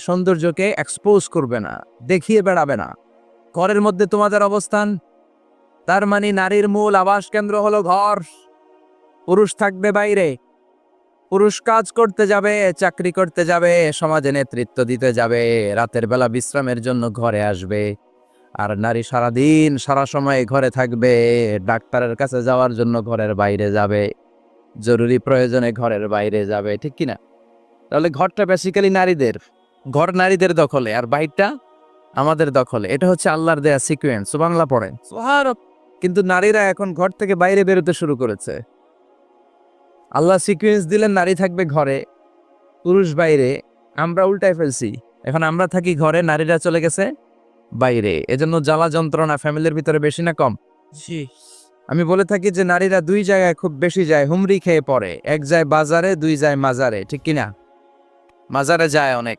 সৌন্দর্যকে এক্সপোজ করবে না, দেখিয়ে বেড়াবে না। ঘরের মধ্যে তোমাদের অবস্থান, তার মানে নারীর মূল আবাস কেন্দ্র হলো ঘর। পুরুষ থাকবে বাইরে, পুরুষ কাজ করতে যাবে, চাকরি করতে যাবে, সমাজে নেতৃত্ব দিতে যাবে, রাতের বেলা বিশ্রামের জন্য ঘরে আসবে। আর নারী সারাদিন সারা সময় ঘরে থাকবে, ডাক্তারের কাছে যাওয়ার জন্য ঘরের বাইরে যাবে, জরুরি প্রয়োজনে ঘরের বাইরে যাবে, ঠিক কিনা? তাহলে ঘরটা বেসিক্যালি নারীদের, ঘর নারীদের দখলে, আর বাইরটা আমাদের দখলে। এটা হচ্ছে আল্লাহর দেয়া সিকোয়েন্স। সুবহানাল্লাহ পড়েন। কিন্তু নারীরা এখন ঘর থেকে বাইরে বেরোতে শুরু করেছে। আল্লাহ সিকোয়েন্স দিলেন নারী থাকবে ঘরে, পুরুষ বাইরে। আমরা উল্টায় ফেলছি, এখন আমরা থাকি ঘরে, নারীরা চলে গেছে বাইরে। এজন্য জ্বালা যন্ত্রণা ফ্যামিলির ভিতরে বেশি না কম? আমি বলে থাকি যে নারীরা দুই জায়গায় খুব বেশি যায়, হুমড়ি খেয়ে পড়ে। এক যায় বাজারে, দুই যায় মাজারে, ঠিক কিনা? মাজারে যায় অনেক,